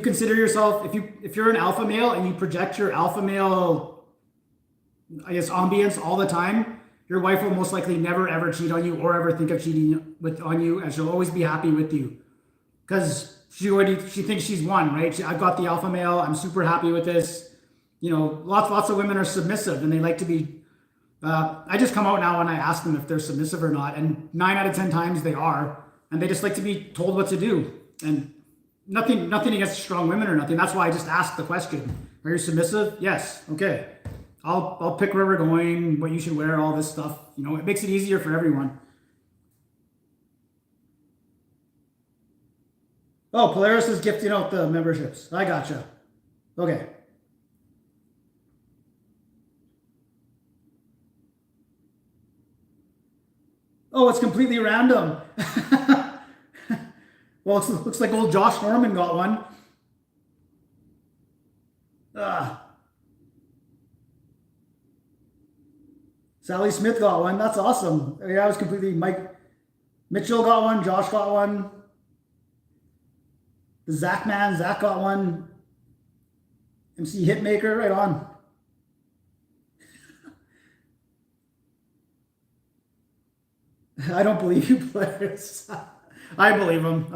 Speaker 1: consider yourself, if you're an alpha male and you project your alpha male, I guess, ambience all the time, your wife will most likely never ever cheat on you or ever think of cheating on you, and she'll always be happy with you because she thinks she's won, right? I've got the alpha male. I'm super happy with this. You know, lots of women are submissive and they like to be. I just come out now and I ask them if they're submissive or not, and 9 out of 10 times they are, and they just like to be told what to do. And nothing against strong women or nothing. That's why I just asked the question: are you submissive? Yes. Okay. I'll pick where we're going, what you should wear, all this stuff. You know, it makes it easier for everyone. Oh, Polaris is gifting out the memberships. I gotcha. Okay. Oh, it's completely random. Well, it looks like old Josh Norman got one. Sally Smith got one. That's awesome. Yeah, it was completely. Mike Mitchell got one. Josh got one. The Zach got one. MC Hitmaker, right on. I don't believe you, players. I believe him.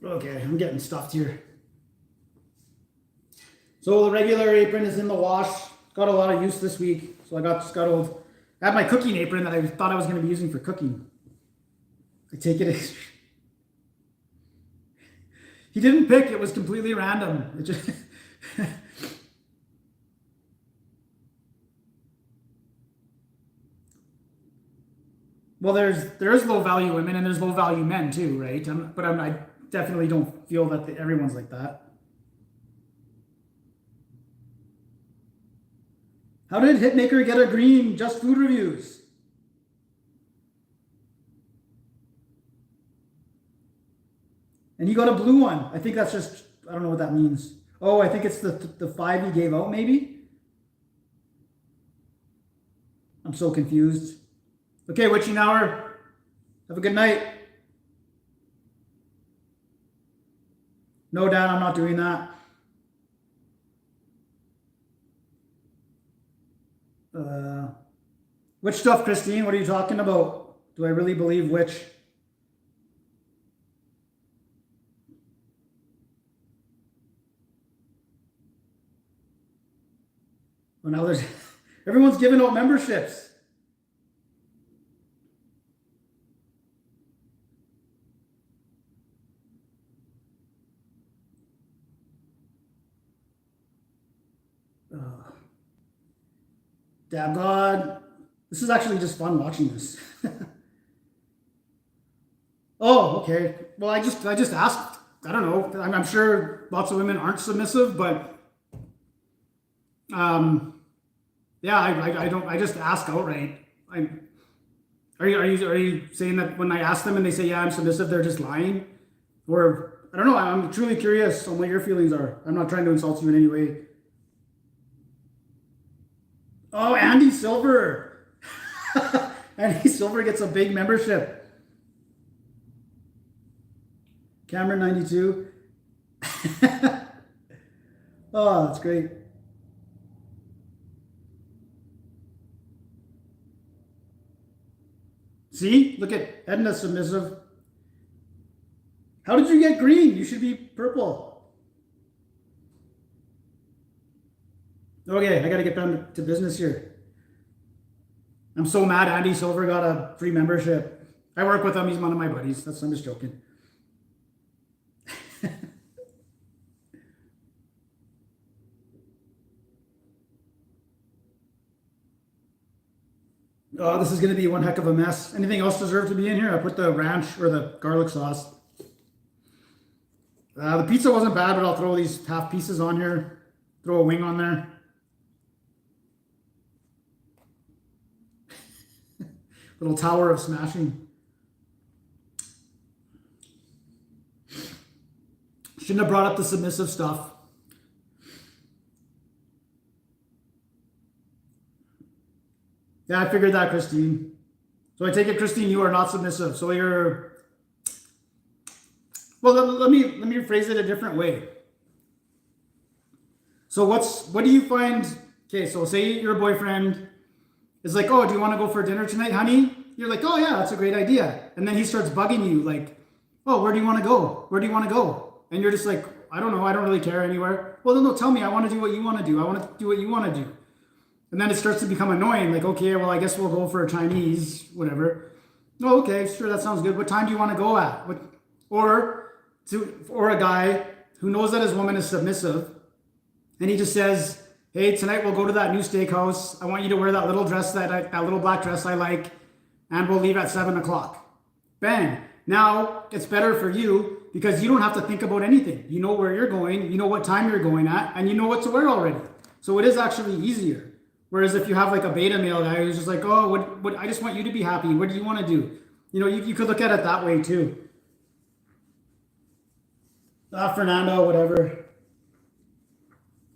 Speaker 1: Okay, I'm getting stuffed here. So the regular apron is in the wash. Got a lot of use this week. So I had my cooking apron that I thought I was going to be using for cooking. I take it. He didn't pick. It was completely random. It just. Well, there's low value women and there's low value men too, right? I definitely don't feel that everyone's like that. How did Hitmaker get a green? Just food reviews. And he got a blue one. I think that's just, I don't know what that means. Oh, I think it's the 5 he gave out, maybe? I'm so confused. Okay, witching hour. Have a good night. No, Dan, I'm not doing that. Which stuff, Christine? What are you talking about? Do I really believe which? Well, now everyone's giving out memberships. Damn God. This is actually just fun watching this. Oh, Oh, okay. Well, I just asked. I don't know. I'm sure lots of women aren't submissive, but yeah, I don't. I just ask outright. Are you saying that when I ask them and they say yeah I'm submissive, they're just lying? Or I don't know. I'm truly curious on what your feelings are. I'm not trying to insult you in any way. Oh, Andy Silver. Andy Silver gets a big membership. Cameron 92. Oh, that's great. See? Look at Edna submissive. How did you get green? You should be purple. Okay, I gotta get down to business here. I'm so mad Andy Silver got a free membership. I work with him, he's one of my buddies. I'm just joking. Oh, this is going to be one heck of a mess. Anything else deserve to be in here? I put the ranch or the garlic sauce. The pizza wasn't bad, but I'll throw these half pieces on here. Throw a wing on there. Little tower of smashing. Shouldn't have brought up the submissive stuff. Yeah, I figured that, Christine. So I take it, Christine, you are not submissive. So you're... Well, let me rephrase it a different way. So what do you find... Okay, so say your boyfriend is like, oh, do you want to go for dinner tonight, honey? You're like, oh yeah, that's a great idea. And then he starts bugging you like, oh, where do you want to go? Where do you want to go? And you're just like, I don't know. I don't really care anywhere. Well, no, tell me. I want to do what you want to do. I want to do what you want to do. And then it starts to become annoying. Like, okay, well, I guess we'll go for a Chinese, whatever. Oh, okay, sure, that sounds good. What time do you want to go at? Or a guy who knows that his woman is submissive, and he just says, hey, tonight we'll go to that new steakhouse. I want you to wear that little dress, that little black dress I like, and we'll leave at 7 o'clock. Bang. Now it's better for you because you don't have to think about anything. You know where you're going, you know what time you're going at, and you know what to wear already. So it is actually easier. Whereas if you have like a beta male guy who's just like, oh, what I just want you to be happy. What do you want to do? You know, you could look at it that way too. Fernando, whatever.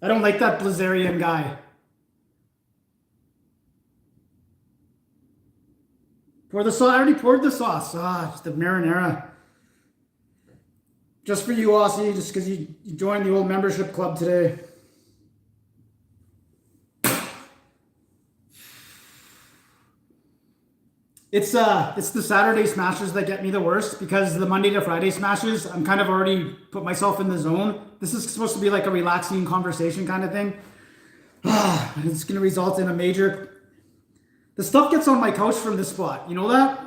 Speaker 1: I don't like that Blazarian guy. Pour the sauce. I already poured the sauce. It's the marinara. Just for you, Aussie, just because you joined the old membership club today. It's the Saturday smashes that get me the worst because the Monday to Friday smashes, I'm kind of already put myself in the zone. This is supposed to be like a relaxing conversation kind of thing. It's going to result in a major... The stuff gets on my couch from this spot. You know that?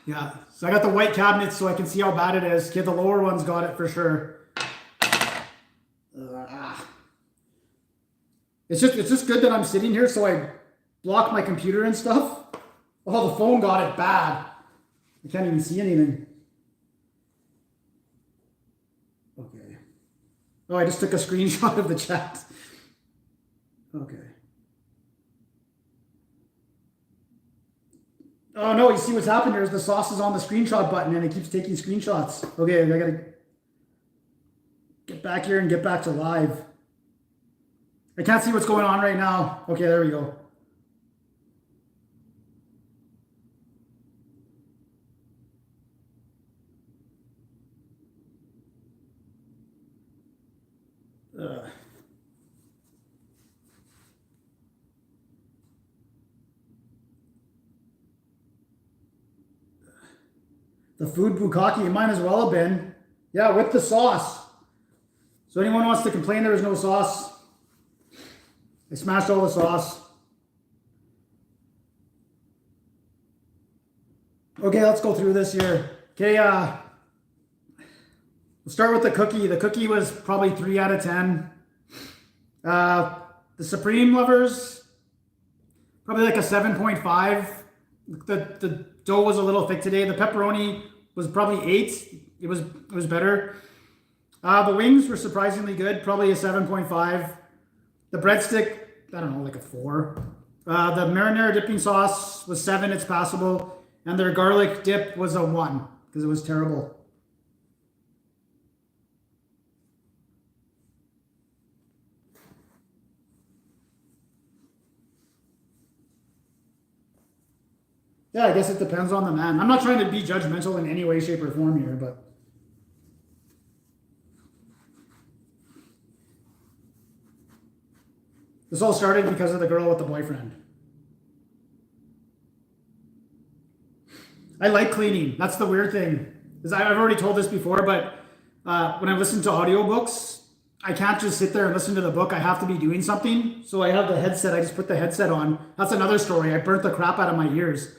Speaker 1: Yeah. So I got the white cabinets so I can see how bad it is. Okay, the lower one's got it for sure. It's just good that I'm sitting here so I block my computer and stuff. Oh, the phone got it bad. I can't even see anything. Okay. Oh, I just took a screenshot of the chat. Okay. Oh no, you see what's happened here is the sauce is on the screenshot button and it keeps taking screenshots. Okay, I gotta get back here and get back to live. I can't see what's going on right now. Okay, there we go. The food bukkake, it might as well have been. Yeah, with the sauce. So anyone wants to complain there was no sauce, I smashed all the sauce. Okay, let's go through this here. Okay, we'll start with the cookie. The cookie was probably 3 out of 10. The Supreme lovers, probably like a 7.5. The dough was a little thick today. The pepperoni was probably 8. It was better. The wings were surprisingly good, probably a 7.5. The breadstick, I don't know, like a 4. The marinara dipping sauce was 7, it's passable. And their garlic dip was a 1 because it was terrible. Yeah, I guess it depends on the man. I'm not trying to be judgmental in any way, shape, or form here, but this all started because of the girl with the boyfriend. I like cleaning. That's the weird thing. I've already told this before, but when I listen to audiobooks, I can't just sit there and listen to the book. I have to be doing something. So I have the headset. I just put the headset on. That's another story. I burnt the crap out of my ears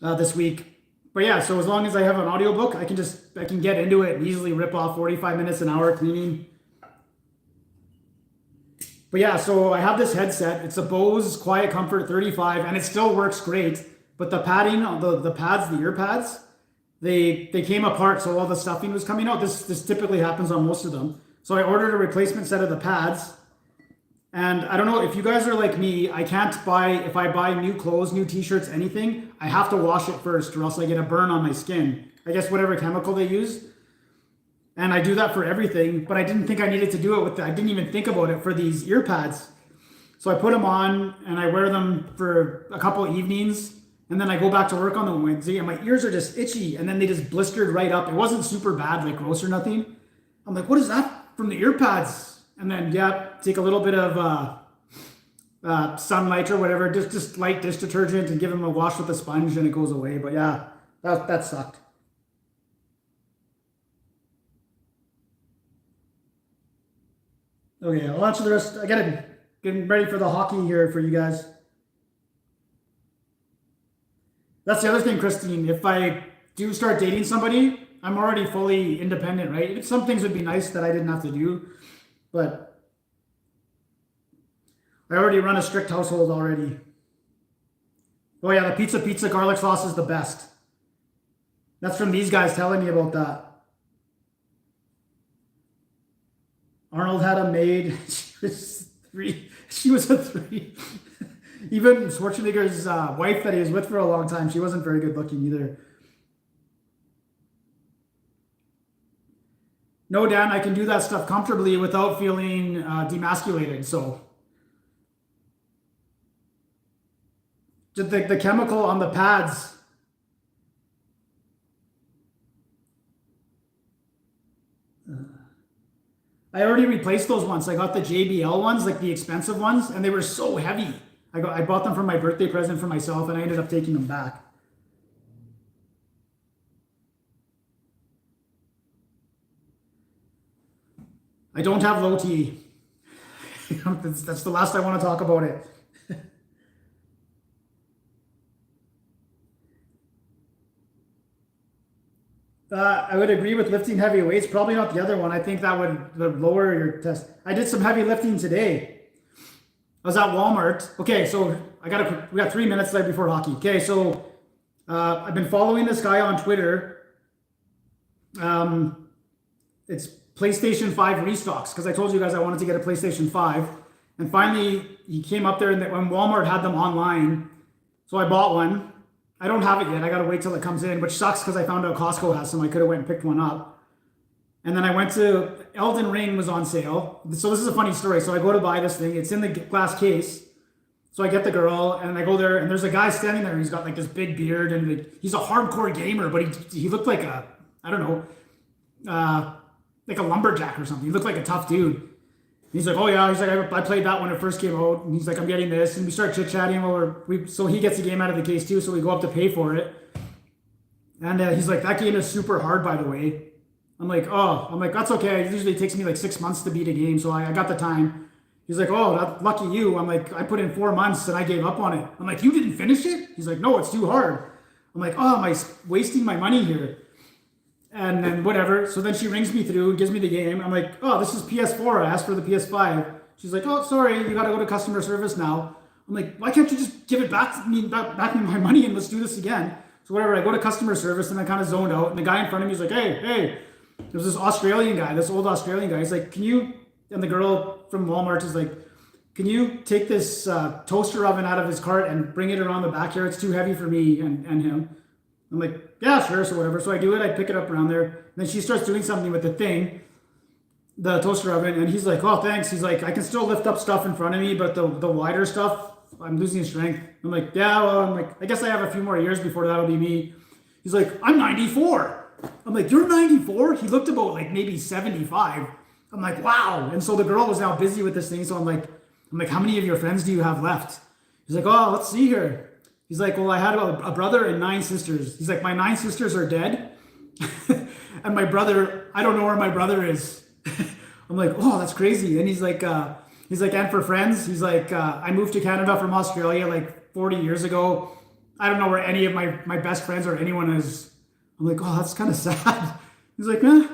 Speaker 1: this week. But yeah, so as long as I have an audiobook, I can get into it and easily rip off 45 minutes an hour cleaning. But yeah, so I have this headset. It's a Bose Quiet Comfort 35 and it still works great. But the padding, the pads, the ear pads, they came apart, so all the stuffing was coming out. This typically happens on most of them. So I ordered a replacement set of the pads. And I don't know, if you guys are like me, I can't buy, if I buy new clothes, new t-shirts, anything, I have to wash it first or else I get a burn on my skin. I guess whatever chemical they use. And I do that for everything, but I didn't think I needed to do it with I didn't even think about it for these ear pads. So I put them on and I wear them for a couple of evenings. And then I go back to work on the Wednesday and my ears are just itchy and then they just blistered right up. It wasn't super bad, like gross or nothing. I'm like, what is that from the ear pads? And then, yeah, take a little bit of sunlight or whatever, just light dish detergent and give them a wash with a sponge and it goes away. But yeah, that sucked. Okay, I'll answer the rest. I gotta get ready for the hockey here for you guys. That's the other thing, Christine. If I do start dating somebody, I'm already fully independent, right? Some things would be nice that I didn't have to do, but I already run a strict household already. Oh yeah, the pizza garlic sauce is the best. That's from these guys telling me about that. Arnold had a maid. She was 3. She was a 3. Even Schwarzenegger's wife that he was with for a long time, she wasn't very good looking either. No, Dan, I can do that stuff comfortably without feeling demasculated. So the chemical on the pads. I already replaced those ones. I got the JBL ones, like the expensive ones, and they were so heavy. I bought them for my birthday present for myself, and I ended up taking them back. I don't have low T. That's the last I want to talk about it. I would agree with lifting heavy weights. Probably not the other one. I think that would lower your test. I did some heavy lifting today. I was at Walmart. Okay, so we got 3 minutes left before hockey. Okay, so I've been following this guy on Twitter. It's PlayStation 5 restocks because I told you guys I wanted to get a PlayStation 5. And finally, he came up there and when Walmart had them online. So I bought one. I don't have it yet. I got to wait till it comes in, which sucks because I found out Costco has some. I could have went and picked one up. And then I went to Elden Ring was on sale. So this is a funny story. So I go to buy this thing. It's in the glass case. So I get the girl and I go there and there's a guy standing there. He's got like this big beard and he's a hardcore gamer, but he looked like I don't know, like a lumberjack or something. He looked like a tough dude. He's like, oh yeah, he's like, I played that when it first came out. And he's like, I'm getting this. And we start chit-chatting so he gets the game out of the case too. So we go up to pay for it. And he's like, that game is super hard, by the way. I'm like, that's okay. It usually takes me like 6 months to beat a game. So I got the time. He's like, oh, lucky you. I'm like, I put in 4 months and I gave up on it. I'm like, you didn't finish it? He's like, no, it's too hard. I'm like, oh, am I wasting my money here? And then whatever. So then she rings me through, gives me the game. I'm like, oh, this is PS4. I asked for the PS5. She's like, oh, sorry, you got to go to customer service now. I'm like, why can't you just give it back me my money and let's do this again? So whatever, I go to customer service and I kind of zoned out. And the guy in front of me is like, hey, there's this Australian guy, this old Australian guy. He's like, can you, and the girl from Walmart is like, can you take this toaster oven out of his cart and bring it around the backyard? It's too heavy for me and him. I'm like, yeah, sure, so whatever. So I do it, I pick it up around there. And then she starts doing something with the thing, the toaster oven, and he's like, oh, thanks. He's like, I can still lift up stuff in front of me, but the wider stuff, I'm losing strength. I'm like, yeah, well, I'm like, I guess I have a few more years before that'll be me. He's like, I'm 94. I'm like, you're 94? He looked about like maybe 75. I'm like, wow. And so the girl was now busy with this thing. So I'm like, how many of your friends do you have left? He's like, oh, let's see here. He's like, well, I had a brother and 9 sisters. He's like, my 9 sisters are dead. And my brother, I don't know where my brother is. I'm like, oh, that's crazy. And he's like, and for friends, he's like, I moved to Canada from Australia like 40 years ago. I don't know where any of my best friends or anyone is. I'm like, oh, that's kind of sad. He's like, eh.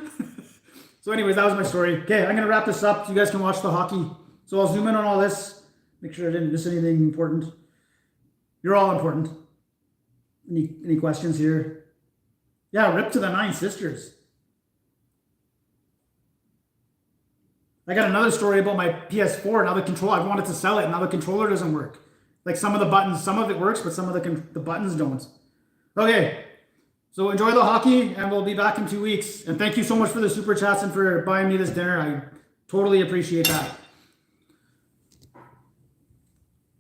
Speaker 1: So anyways, that was my story. Okay, I'm going to wrap this up so you guys can watch the hockey. So I'll zoom in on all this. Make sure I didn't miss anything important. You're all important. Any questions here? Yeah, rip to the 9 sisters. I got another story about my PS4. Now the controller, I wanted to sell it. Now the controller doesn't work. Like some of the buttons, some of it works, but some of the buttons don't. Okay, so enjoy the hockey, and we'll be back in 2 weeks. And thank you so much for the super chats and for buying me this dinner. I totally appreciate that.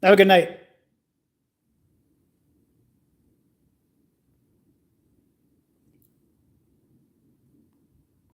Speaker 1: Have a good night.